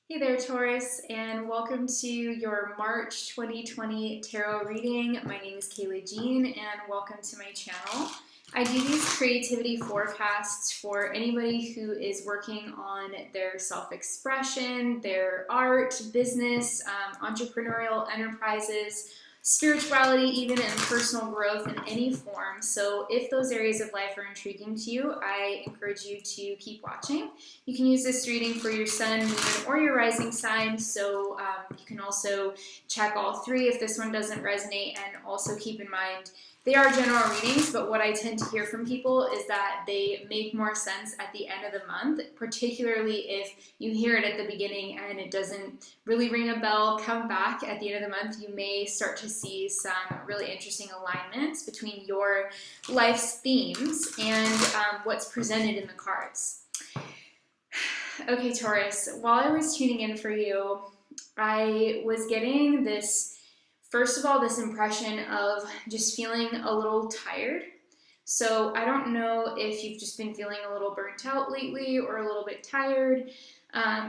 Hey there, Taurus, and welcome to your March 2020 tarot reading. My name is Kayleigh Jean, and welcome to my channel. I do these creativity forecasts for anybody who is working on their self-expression, their art, business, entrepreneurial enterprises, spirituality, even in personal growth in any form. So if those areas of life are intriguing to you, I encourage you to keep watching. You can use this reading for your sun, moon, or your rising sign. So you can also check all three if this one doesn't resonate, and also keep in mind they are general readings, but what I tend to hear from people is that they make more sense at the end of the month, particularly if you hear it at the beginning and it doesn't really ring a bell. Come back at the end of the month, you may start to see some really interesting alignments between your life's themes and what's presented in the cards. Okay, Taurus, while I was tuning in for you, I was getting this, first of all, this impression of just feeling a little tired. So I don't know if you've just been feeling a little burnt out lately or a little bit tired,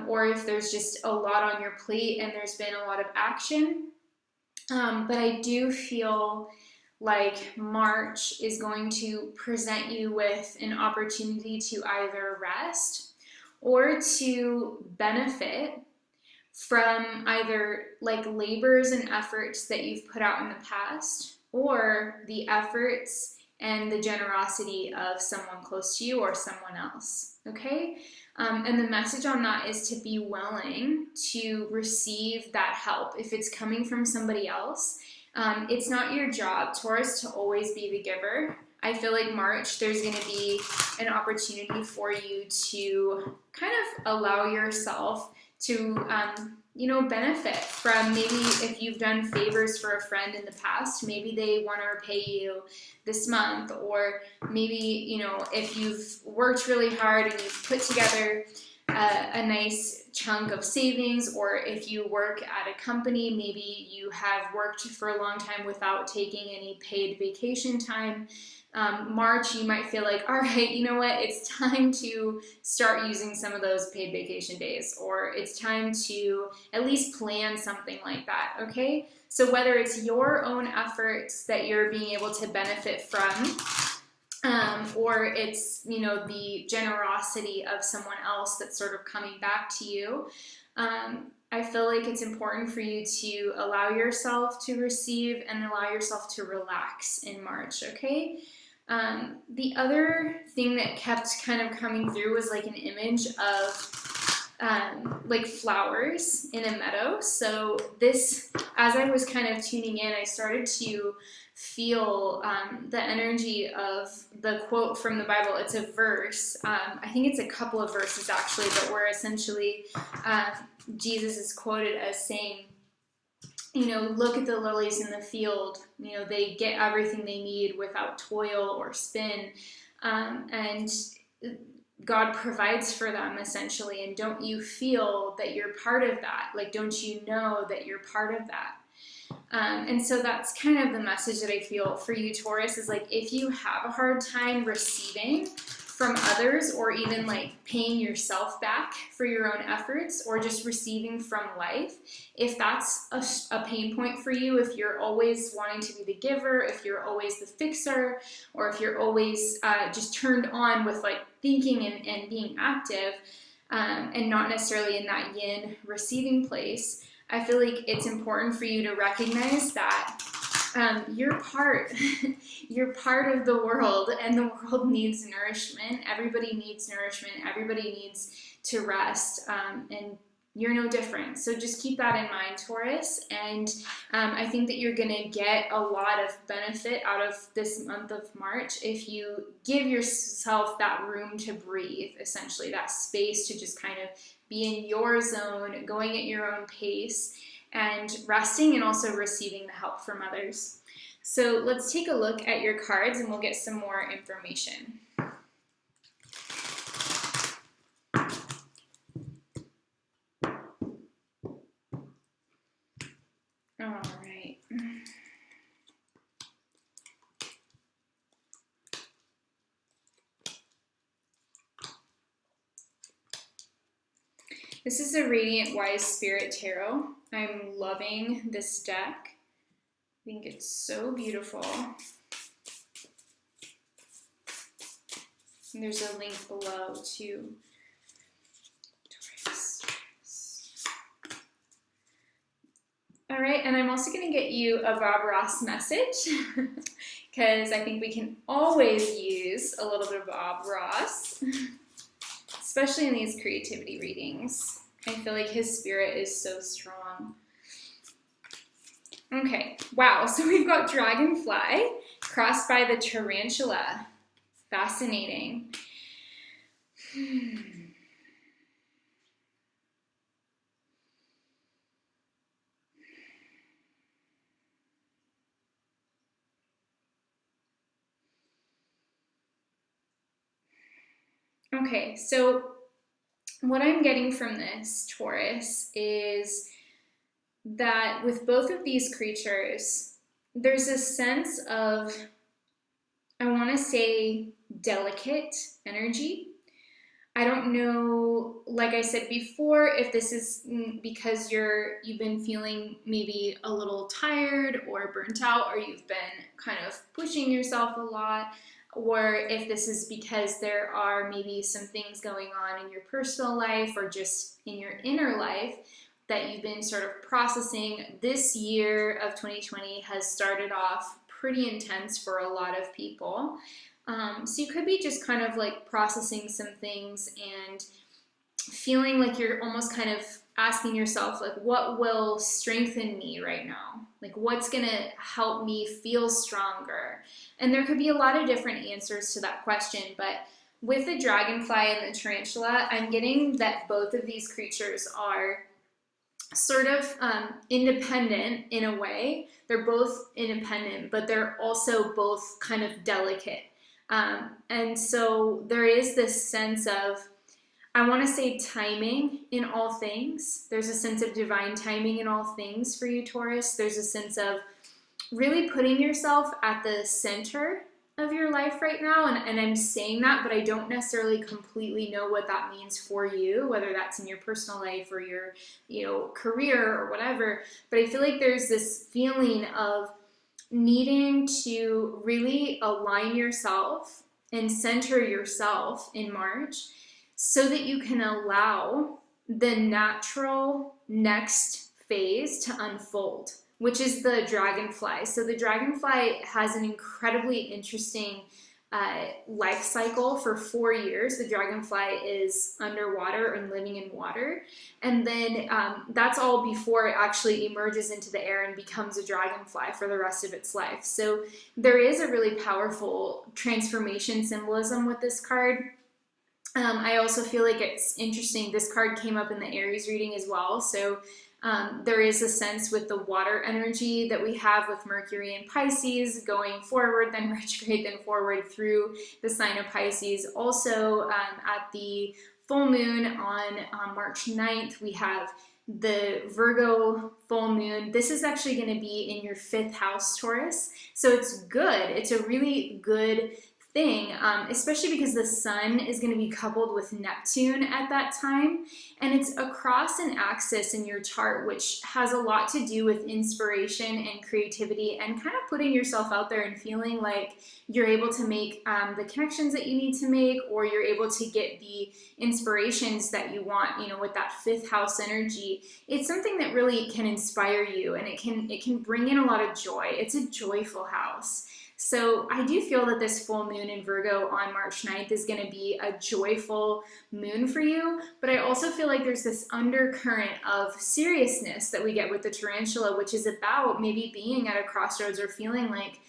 or if there's just a lot on your plate and there's been a lot of action. But I do feel like March is going to present you with an opportunity to either rest or to benefit from either like labors and efforts that you've put out in the past, or the efforts and the generosity of someone close to you or someone else, okay? And the message on that is to be willing to receive that help. If it's coming from somebody else, it's not your job, Taurus, to always be the giver. I feel like March, there's going to be an opportunity for you to kind of allow yourself to, benefit from, maybe if you've done favors for a friend in the past, maybe they want to repay you this month, or maybe, if you've worked really hard and you've put together a nice chunk of savings, or if you work at a company, maybe you have worked for a long time without taking any paid vacation time. March, you might feel like, all right, you know what, it's time to start using some of those paid vacation days, or it's time to at least plan something like that, okay? So whether it's your own efforts that you're being able to benefit from, or it's, the generosity of someone else that's sort of coming back to you, I feel like it's important for you to allow yourself to receive and allow yourself to relax in March, okay? The other thing that kept kind of coming through was like an image of like flowers in a meadow. So this, as I was kind of tuning in, I started to feel the energy of the quote from the Bible. It's a verse. I think it's a couple of verses actually, but where essentially Jesus is quoted as saying, look at the lilies in the field. They get everything they need without toil or spin. And God provides for them essentially. And don't you feel that you're part of that? Like, don't you know that you're part of that? And so that's kind of the message that I feel for you, Taurus, is like, if you have a hard time receiving from others, or even like paying yourself back for your own efforts, or just receiving from life, if that's a pain point for you, if you're always wanting to be the giver, if you're always the fixer, or if you're always just turned on with like thinking and being active, and not necessarily in that yin receiving place, I feel like it's important for you to recognize that you're part of the world, and the world needs nourishment. Everybody needs nourishment. Everybody needs to rest, and you're no different. So just keep that in mind, Taurus. And I think that you're going to get a lot of benefit out of this month of March if you give yourself that room to breathe, essentially, that space to just kind of be in your zone, going at your own pace, and resting, and also receiving the help from others. So let's take a look at your cards and we'll get some more information. All right. This is a Radiant Wise Spirit Tarot. I'm loving this deck. I think it's so beautiful. And there's a link below to Taurus. All right, and I'm also going to get you a Bob Ross message because I think we can always use a little bit of Bob Ross, especially in these creativity readings. I feel like his spirit is so strong. Okay, wow, so we've got Dragonfly crossed by the Tarantula. Fascinating. Okay, so what I'm getting from this, Taurus, is that with both of these creatures, there's a sense of, I want to say, delicate energy. I don't know, like I said before, if this is because you've been feeling maybe a little tired or burnt out, or you've been kind of pushing yourself a lot, or if this is because there are maybe some things going on in your personal life or just in your inner life that you've been sort of processing. This year of 2020 has started off pretty intense for a lot of people. So you could be just kind of like processing some things and feeling like you're almost kind of asking yourself, like, what will strengthen me right now? Like, what's going to help me feel stronger? And there could be a lot of different answers to that question, but with the Dragonfly and the Tarantula, I'm getting that both of these creatures are sort of independent in a way. They're both independent, but they're also both kind of delicate. And so there is this sense of, I want to say, timing in all things. There's a sense of divine timing in all things for you, Taurus. There's a sense of really putting yourself at the center of your life right now. And I'm saying that, but I don't necessarily completely know what that means for you, whether that's in your personal life or your, career or whatever. But I feel like there's this feeling of needing to really align yourself and center yourself in March so that you can allow the natural next phase to unfold, which is the Dragonfly. So the Dragonfly has an incredibly interesting life cycle for 4 years. The Dragonfly is underwater and living in water. And then that's all before it actually emerges into the air and becomes a dragonfly for the rest of its life. So there is a really powerful transformation symbolism with this card. I also feel like it's interesting. This card came up in the Aries reading as well. So there is a sense with the water energy that we have with Mercury and Pisces going forward, then retrograde, then forward through the sign of Pisces. Also at the full moon on March 9th, we have the Virgo full moon. This is actually going to be in your 5th house, Taurus. So it's good. It's a really good thing, especially because the sun is going to be coupled with Neptune at that time, and it's across an axis in your chart, which has a lot to do with inspiration and creativity and kind of putting yourself out there and feeling like you're able to make the connections that you need to make, or you're able to get the inspirations that you want, with that 5th house energy. It's something that really can inspire you, and it can bring in a lot of joy. It's a joyful house. So I do feel that this full moon in Virgo on March 9th is going to be a joyful moon for you, but I also feel like there's this undercurrent of seriousness that we get with the Tarantula, which is about maybe being at a crossroads or feeling like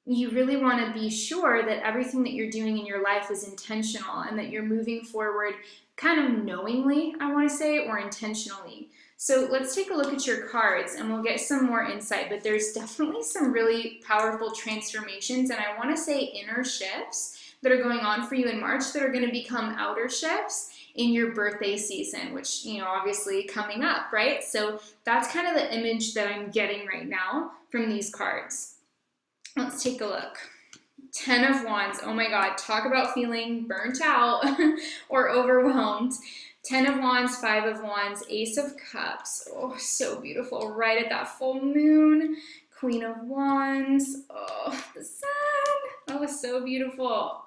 you really want to be sure that everything that you're doing in your life is intentional and that you're moving forward kind of knowingly, I want to say, or intentionally. So let's take a look at your cards and we'll get some more insight, but there's definitely some really powerful transformations, and I want to say inner shifts that are going on for you in March that are going to become outer shifts in your birthday season, which, obviously coming up, right? So that's kind of the image that I'm getting right now from these cards. Let's take a look. 10 of Wands. Oh my God, talk about feeling burnt out or overwhelmed. Ten of Wands, Five of Wands, Ace of Cups. Oh, so beautiful. Right at that full moon. Queen of Wands. Oh, the sun. Oh, so beautiful.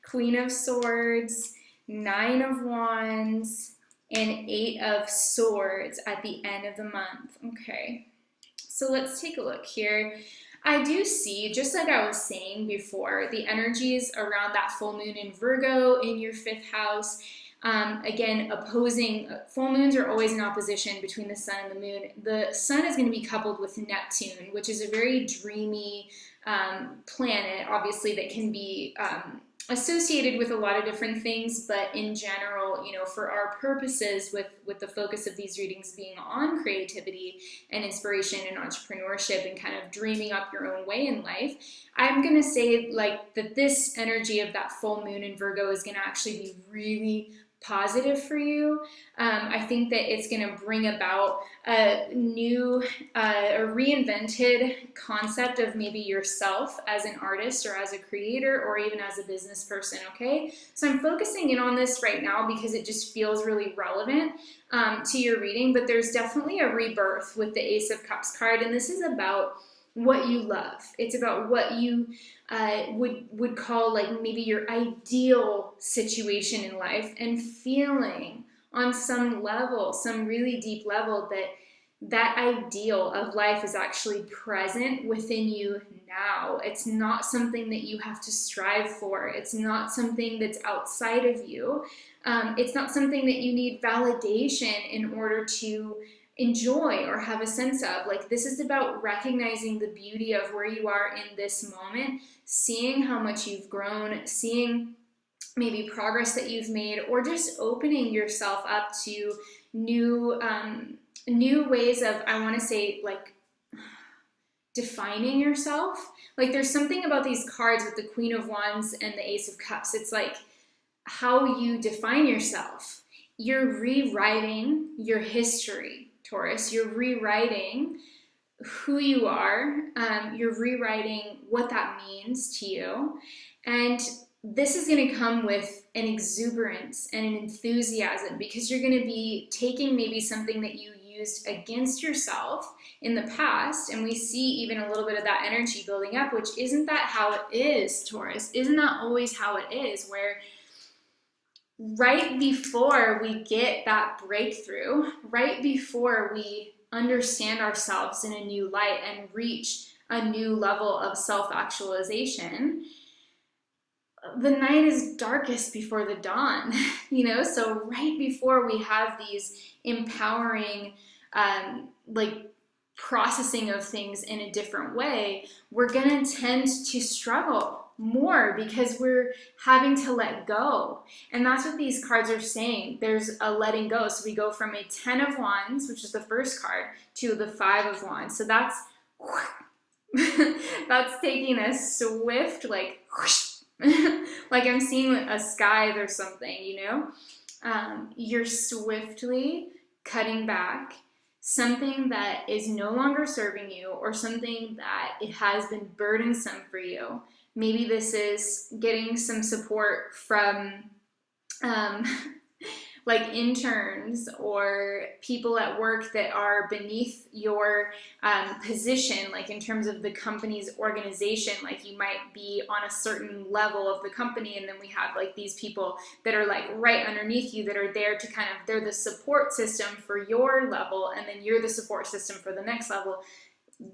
Queen of Swords, Nine of Wands, and Eight of Swords at the end of the month. Okay, so let's take a look here. I do see, just like I was saying before, the energies around that full moon in Virgo in your 5th house. Again, opposing, full moons are always in opposition between the sun and the moon. The sun is going to be coupled with Neptune, which is a very dreamy planet, obviously, that can be associated with a lot of different things, but in general, you know, for our purposes, with the focus of these readings being on creativity and inspiration and entrepreneurship and kind of dreaming up your own way in life, I'm going to say like that this energy of that full moon in Virgo is going to actually be really positive for you. I think that it's going to bring about a new, a reinvented concept of maybe yourself as an artist or as a creator or even as a business person, okay? So I'm focusing in on this right now because it just feels really relevant to your reading, but there's definitely a rebirth with the Ace of Cups card, and this is about what you love. It's about what you would call like maybe your ideal situation in life, and feeling on some level, some really deep level, that ideal of life is actually present within you now. It's not something that you have to strive for. It's not something that's outside of you. It's not something that you need validation in order to enjoy or have a sense of. Like, this is about recognizing the beauty of where you are in this moment, seeing how much you've grown, seeing maybe progress that you've made, or just opening yourself up to new ways of, I want to say, like, defining yourself. Like, there's something about these cards with the Queen of Wands and the Ace of Cups. It's like how you define yourself. You're rewriting your history, Taurus. You're rewriting who you are. You're rewriting what that means to you. And this is going to come with an exuberance and an enthusiasm, because you're going to be taking maybe something that you used against yourself in the past, and we see even a little bit of that energy building up, which isn't that how it is, Taurus? Isn't that always how it is, where right before we get that breakthrough, right before we understand ourselves in a new light and reach a new level of self-actualization, the night is darkest before the dawn, you know? So right before we have these empowering, like, processing of things in a different way, we're gonna tend to struggle more because we're having to let go. And that's what these cards are saying. There's a letting go. So we go from a 10 of Wands, which is the first card, to the 5 of Wands. So that's that's taking a swift, like, like I'm seeing a scythe or something, you know? You're swiftly cutting back something that is no longer serving you, or something that it has been burdensome for you. Maybe this is getting some support from like interns or people at work that are beneath your position, like in terms of the company's organization. Like, you might be on a certain level of the company, and then we have like these people that are like right underneath you that are there to kind of, they're the support system for your level, and then you're the support system for the next level,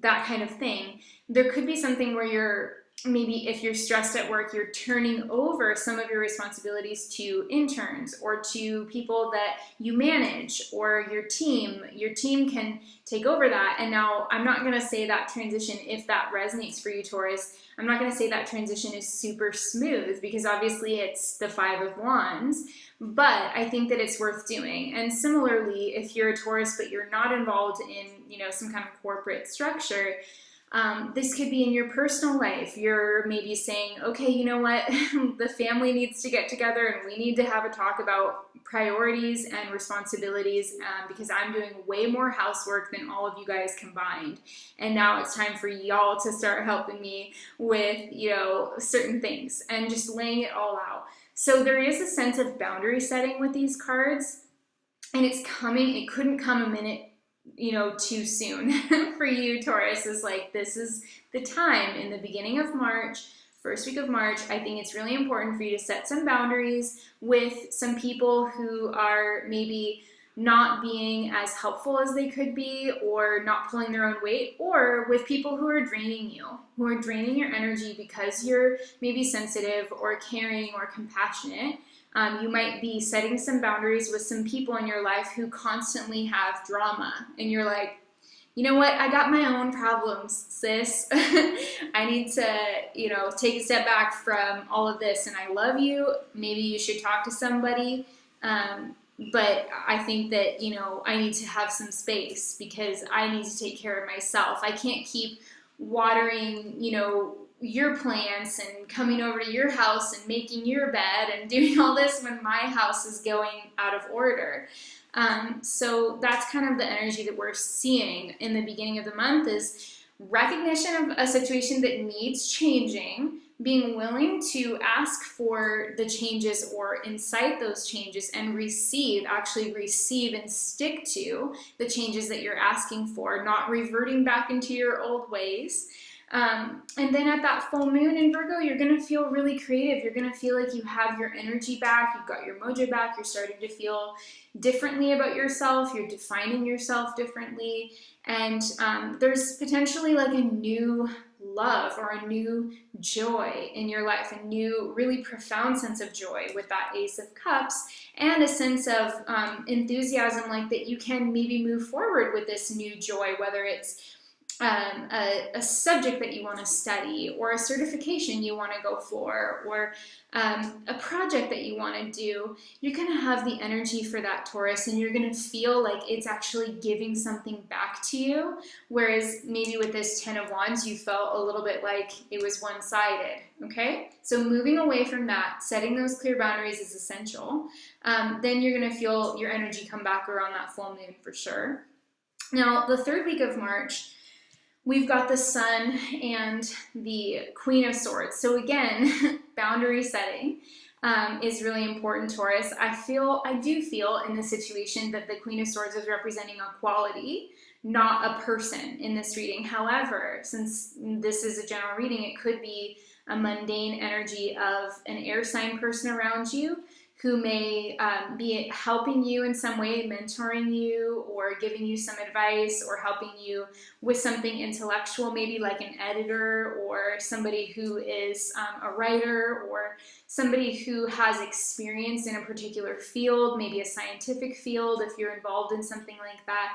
that kind of thing. There could be something where you're, maybe if you're stressed at work, you're turning over some of your responsibilities to interns or to people that you manage, or your team. Your team can take over that. And now, I'm not going to say that transition, if that resonates for you, Taurus, I'm not going to say that transition is super smooth, because obviously it's the 5 of Wands, but I think that it's worth doing. And similarly, if you're a Taurus but you're not involved in, you know, some kind of corporate structure, this could be in your personal life. You're maybe saying, okay, you know what, the family needs to get together and we need to have a talk about priorities and responsibilities, because I'm doing way more housework than all of you guys combined. And now it's time for y'all to start helping me with, you know, certain things, and just laying it all out. So there is a sense of boundary setting with these cards, and it's coming. It couldn't come a minute, too soon for you, Taurus. Is like, this is the time in the beginning of March, first week of March. I think it's really important for you to set some boundaries with some people who are maybe not being as helpful as they could be, or not pulling their own weight, or with people who are draining you, who are draining your energy because you're maybe sensitive or caring or compassionate. You might be setting some boundaries with some people in your life who constantly have drama, and you're like, you know what, I got my own problems, sis. I need to, take a step back from all of this, and I love you. Maybe you should talk to somebody. But I think that, I need to have some space because I need to take care of myself. I can't keep watering, your plants and coming over to your house and making your bed and doing all this when my house is going out of order. So that's kind of the energy that we're seeing in the beginning of the month, is recognition of a situation that needs changing, being willing to ask for the changes or incite those changes and actually receive and stick to the changes that you're asking for, not reverting back into your old ways. And then at that full moon in Virgo, you're going to feel really creative. You're going to feel like you have your energy back. You've got your mojo back. You're starting to feel differently about yourself. You're defining yourself differently. And there's potentially like a new love or a new joy in your life, a new really profound sense of joy with that Ace of Cups, and a sense of enthusiasm, like that you can maybe move forward with this new joy, whether it's a subject that you want to study, or a certification you want to go for, or a project that you want to do. You're going to have the energy for that, Taurus, and you're going to feel like it's actually giving something back to you, whereas maybe with this 10 of Wands, you felt a little bit like it was one-sided, okay? So moving away from that, setting those clear boundaries is essential. Then you're going to feel your energy come back around that full moon for sure. Now, the third week of March, we've got the Sun and the Queen of Swords. So again, boundary setting is really important, Taurus. I do feel in this situation that the Queen of Swords is representing a quality, not a person in this reading. However, since this is a general reading, it could be a mundane energy of an air sign person around you who may be helping you in some way, mentoring you, or giving you some advice, or helping you with something intellectual, maybe like an editor, or somebody who is a writer, or somebody who has experience in a particular field, maybe a scientific field if you're involved in something like that.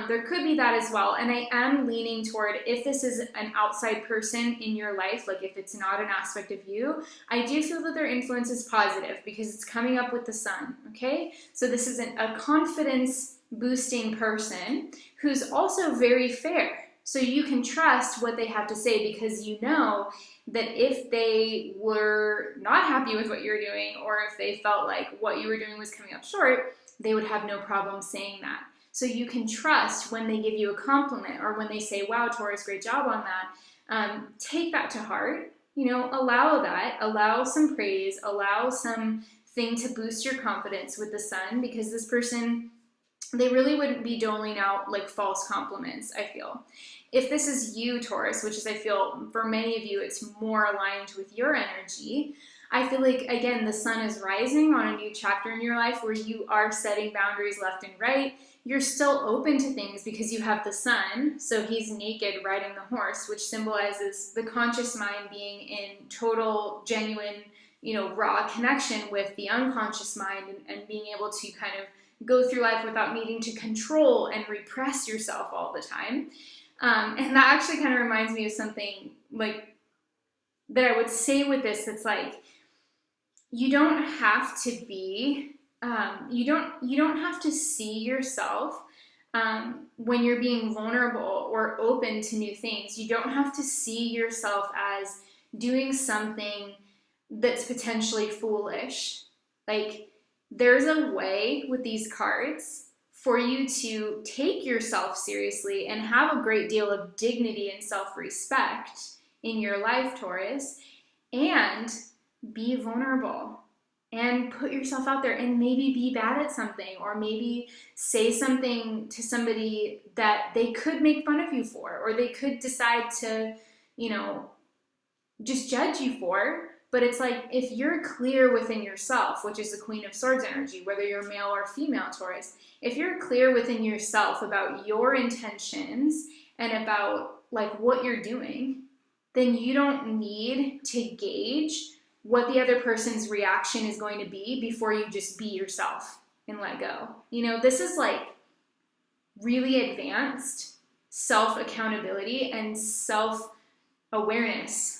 There could be that as well. And I am leaning toward, if this is an outside person in your life, like if it's not an aspect of you, I do feel that their influence is positive because it's coming up with the Sun, okay? So this is a confidence boosting person who's also very fair. So you can trust what they have to say, because you know that if they were not happy with what you're doing, or if they felt like what you were doing was coming up short, they would have no problem saying that. So you can trust when they give you a compliment, or when they say, wow, Taurus, great job on that. Take that to heart, allow that, allow some praise, allow something to boost your confidence with the Sun, because this person, they really wouldn't be doling out like false compliments, I feel. If this is you, Taurus, which is, I feel, for many of you, it's more aligned with your energy, I feel like, again, the Sun is rising on a new chapter in your life where you are setting boundaries left and right. You're still open to things because you have the Sun, so he's naked riding the horse, which symbolizes the conscious mind being in total, genuine, raw connection with the unconscious mind, and being able to kind of go through life without needing to control and repress yourself all the time. And that actually kind of reminds me of something like that I would say with this, that's like, you don't have to be, you don't have to see yourself when you're being vulnerable or open to new things. You don't have to see yourself as doing something that's potentially foolish. Like, there's a way with these cards for you to take yourself seriously and have a great deal of dignity and self-respect in your life, Taurus, and be vulnerable. and put yourself out there and maybe be bad at something, or maybe say something to somebody that they could make fun of you for, or they could decide to, you know, just judge you for. But it's like, if you're clear within yourself, which is the Queen of Swords energy, whether you're male or female Taurus, if you're clear within yourself about your intentions and about like what you're doing, then you don't need to gauge what the other person's reaction is going to be before you just be yourself and let go. You know, this is like really advanced self-accountability and self-awareness,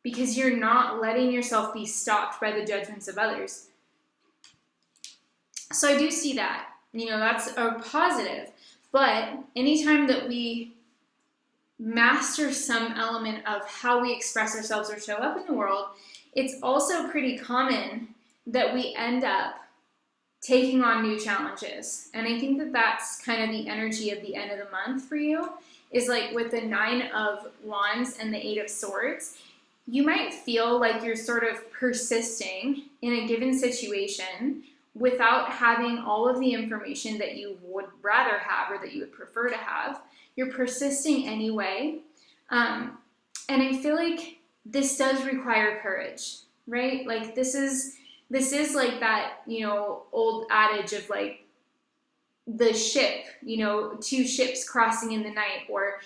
because you're not letting yourself be stopped by the judgments of others. So I do see that, you know, that's a positive. But anytime that we master some element of how we express ourselves or show up in the world, it's also pretty common that we end up taking on new challenges. And I think that that's kind of the energy of the end of the month for you, is like with the 9 of Wands and the 8 of Swords, you might feel like you're sort of persisting in a given situation without having all of the information that you would rather have or that you would prefer to have. You're persisting anyway. And I feel like this does require courage, right? Like this is like that, you know, old adage of like the ship, you know, 2 ships crossing in the night, or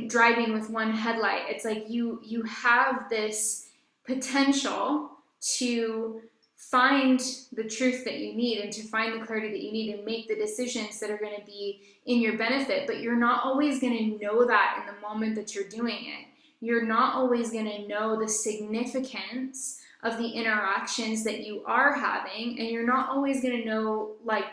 driving with one headlight. It's like you have this potential to find the truth that you need and to find the clarity that you need and make the decisions that are going to be in your benefit, but you're not always going to know that in the moment that you're doing it. You're not always going to know the significance of the interactions that you are having, and you're not always going to know like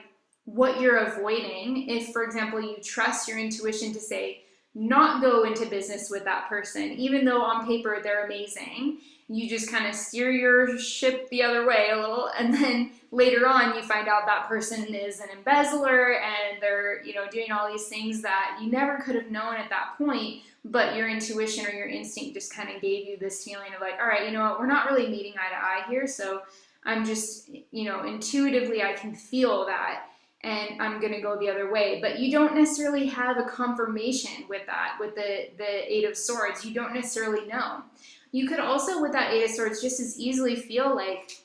what you're avoiding. If, for example, you trust your intuition to say, not go into business with that person, even though on paper they're amazing, you just kind of steer your ship the other way a little, and then later on you find out that person is an embezzler and they're, you know, doing all these things that you never could have known at that point, but your intuition or your instinct just kind of gave you this feeling of like, all right, you know what, we're not really meeting eye to eye here, so I'm just, you know, intuitively I can feel that, and I'm going to go the other way. But you don't necessarily have a confirmation with that, with the 8 of Swords. You don't necessarily know. You could also, with that 8 of Swords, just as easily feel like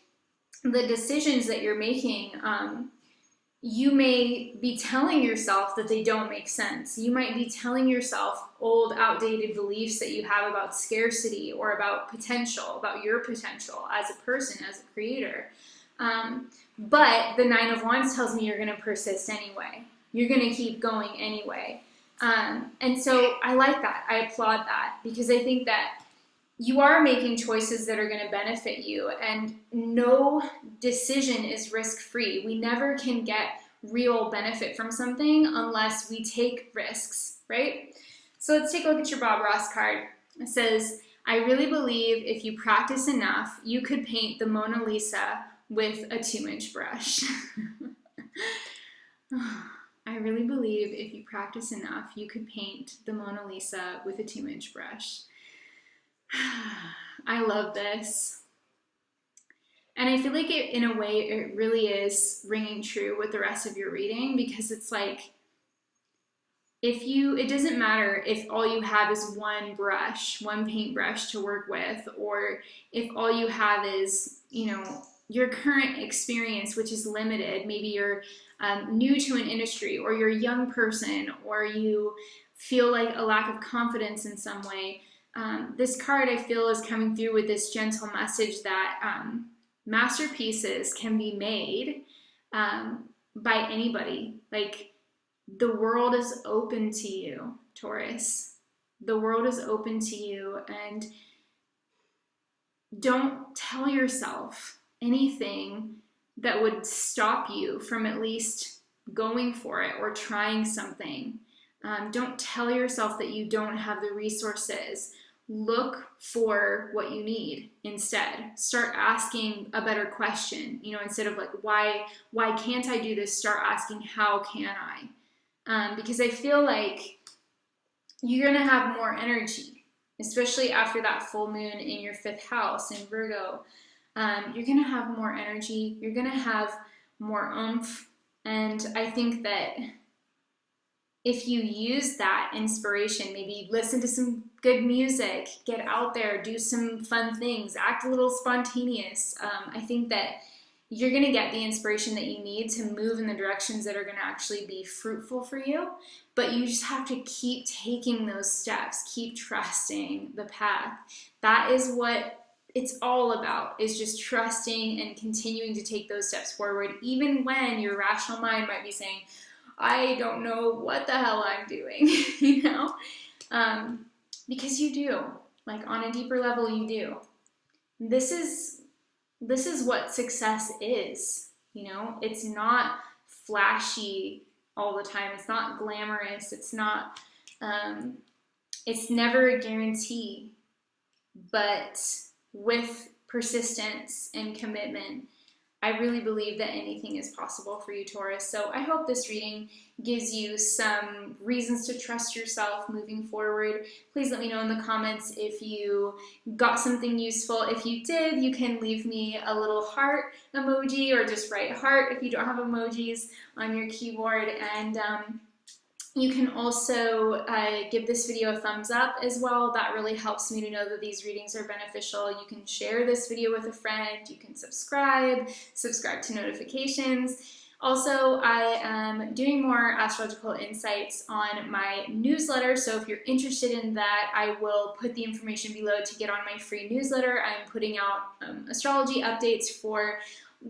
the decisions that you're making, you may be telling yourself that they don't make sense. You might be telling yourself old, outdated beliefs that you have about scarcity or about potential, about your potential as a person, as a creator. But the 9 of Wands tells me you're going to persist anyway. You're going to keep going anyway. And so I like that. I applaud that, because I think that you are making choices that are going to benefit you, and no decision is risk-free. We never can get real benefit from something unless we take risks, right? So let's take a look at your Bob Ross card. It says, I really believe if you practice enough, you could paint the Mona Lisa with a 2-inch brush. I really believe if you practice enough, you could paint the Mona Lisa with a 2-inch brush. I love this. And I feel like it, in a way, it really is ringing true with the rest of your reading, because it's like, it doesn't matter if all you have is one brush, one paintbrush to work with, or if all you have is, you know, your current experience, which is limited. Maybe you're new to an industry, or you're a young person, or you feel like a lack of confidence in some way. This card, I feel, is coming through with this gentle message that masterpieces can be made by anybody. Like, the world is open to you, Taurus. The world is open to you, and don't tell yourself anything that would stop you from at least going for it or trying something. Don't tell yourself that you don't have the resources. Look for what you need instead. Start asking a better question. You know, instead of like, why can't I do this? Start asking, how can I? Because I feel like you're going to have more energy, especially after that full moon in your 5th house in Virgo. you're going to have more energy, you're going to have more oomph. And I think that if you use that inspiration, maybe listen to some good music, get out there, do some fun things, act a little spontaneous, I think that you're going to get the inspiration that you need to move in the directions that are going to actually be fruitful for you. But you just have to keep taking those steps, keep trusting the path. That is what it's all about, is just trusting and continuing to take those steps forward, even when your rational mind might be saying, I don't know what the hell I'm doing, you know? Because you do. Like, on a deeper level, you do. This is what success is, you know? It's not flashy all the time. It's not glamorous. It's not, it's never a guarantee. But with persistence and commitment, I really believe that anything is possible for you, Taurus. So I hope this reading gives you some reasons to trust yourself moving forward. Please let me know in the comments if you got something useful. If you did, you can leave me a little heart emoji, or just write heart if you don't have emojis on your keyboard. And you can also give this video a thumbs up as well. That really helps me to know that these readings are beneficial. You can share this video with a friend. You can subscribe to notifications. Also, I am doing more astrological insights on my newsletter, so if you're interested in that, I will put the information below to get on my free newsletter. I'm putting out astrology updates for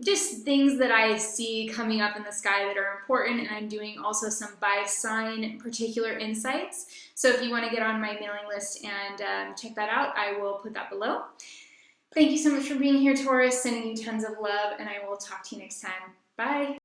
just things that I see coming up in the sky that are important, and I'm doing also some by sign particular insights. So if you want to get on my mailing list and check that out, I will put that below. Thank you so much for being here, Taurus. Sending you tons of love, and I will talk to you next time. Bye.